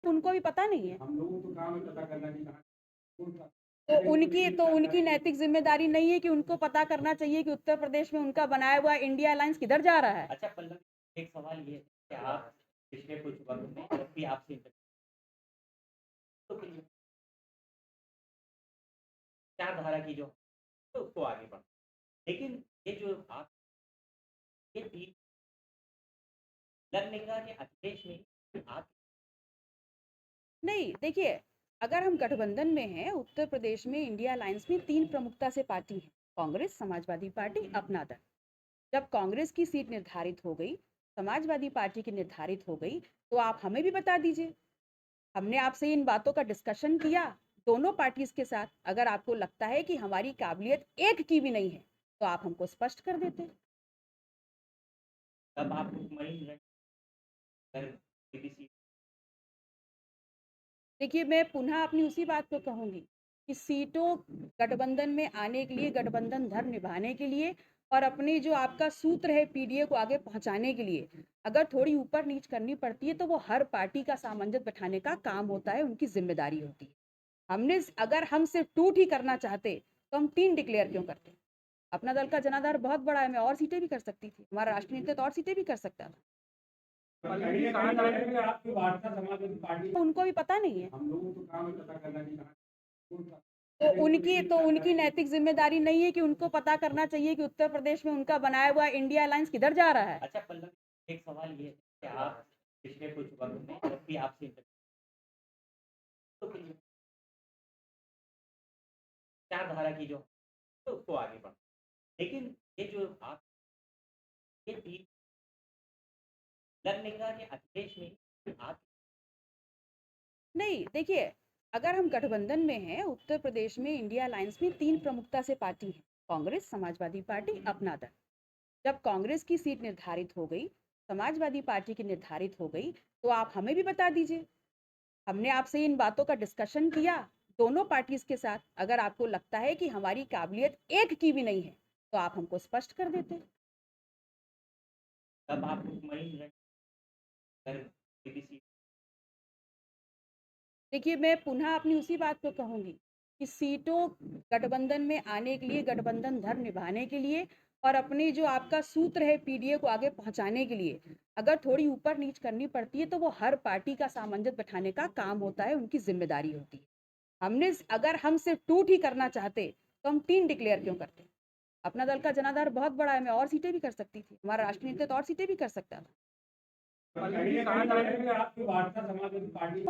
उनको भी पता नहीं है। हम लोगों को काम है पता करना कि कहाँ तो उनकी नैतिक जिम्मेदारी नहीं है कि उनको पता करना चाहिए कि उत्तर प्रदेश में उनका बनाया हुआ इंडिया अलायंस किधर जा रहा है। अच्छा पल्लवी, एक सवाल ये है कि आप पिछले कुछ वक्त में जब भी आपसे तो विचार धारा की जो तो उसको आगे बढ़, लेकिन ये जो आप ये तीन लगने का कि अखिलेश ने आप नहीं, देखिए, अगर हम गठबंधन में हैं, उत्तर प्रदेश में इंडिया अलायंस में 3 प्रमुखता से पार्टी हैं, कांग्रेस, समाजवादी पार्टी, अपना दल। जब कांग्रेस की सीट निर्धारित हो गई, समाजवादी पार्टी की निर्धारित हो गई, तो आप हमें भी बता दीजिए। हमने आपसे इन बातों का डिस्कशन किया दोनों पार्टीज के साथ। अगर आपको लगता है कि हमारी काबिलियत एक की भी नहीं है, तो आप हमको स्पष्ट कर देते। तब आप मुख्यमंत्री BBC देखिए, मैं पुनः अपनी उसी बात को कहूंगी कि सीटों गठबंधन में आने के लिए, गठबंधन धर्म निभाने के लिए और अपनी जो आपका सूत्र है पीडीए को आगे पहुंचाने के लिए, अगर थोड़ी ऊपर नीच करनी पड़ती है तो वो हर पार्टी का सामंजस्य बैठाने का काम होता है, उनकी जिम्मेदारी होती है। अगर हम सिर्फ 2 ही करना चाहते तो हम 3 डिक्लेयर क्यों करते। अपना दल का जनाधार बहुत बड़ा है, मैं और सीटें भी कर सकती थी, हमारा राष्ट्रीय नेता तो और सीटें भी कर सकता था। कहाँ जा रहे हैं आपकी वार्ता समाजवादी पार्टी? उनको भी पता नहीं है। हम लोगों को काम है पता करना कि कहाँ तो उनकी नैतिक जिम्मेदारी नहीं है कि उनको पता करना चाहिए कि उत्तर प्रदेश में उनका बनाया हुआ इंडिया अलायंस किधर जा रहा है। अच्छा पल्लवी, एक सवाल ये है कि आप पिछले कुछ वक्त में जब भी आपसे तो विचार धारा की जो तो उसको आगे बढ़, लेकिन ये जो आप ये तीन लगने का कि अखिलेश ने आप नहीं, देखिए, अगर हम गठबंधन में हैं, उत्तर प्रदेश में इंडिया अलायंस में 3 प्रमुखता से पार्टी हैं, कांग्रेस, समाजवादी पार्टी, अपना दल। जब कांग्रेस की सीट निर्धारित हो गई, समाजवादी पार्टी की निर्धारित हो गई, तो आप हमें भी बता दीजिए। हमने आपसे इन बातों का डिस्कशन किया दोनों पार्टीज के साथ। अगर आपको लगता है कि हमारी काबिलियत एक की भी नहीं है, तो आप हमको स्पष्ट कर देते। तब आप मुख्यमंत्री BBC देखिए, मैं पुनः अपनी उसी बात को कहूंगी कि सीटों गठबंधन में आने के लिए, गठबंधन धर्म निभाने के लिए और अपनी जो आपका सूत्र है पीडीए को आगे पहुंचाने के लिए, अगर थोड़ी ऊपर नीच करनी पड़ती है तो वो हर पार्टी का सामंजस्य बैठाने का काम होता है, उनकी जिम्मेदारी होती है। अगर हम सिर्फ 2 ही करना चाहते तो हम 3 डिक्लेयर क्यों करते। अपना दल का जनाधार बहुत बड़ा है, मैं और सीटें भी कर सकती थी, हमारा राष्ट्रीय नेता तो और सीटें भी कर सकता था। कहाँ जा रहे हैं आपकी वार्ता समाजवादी पार्टी?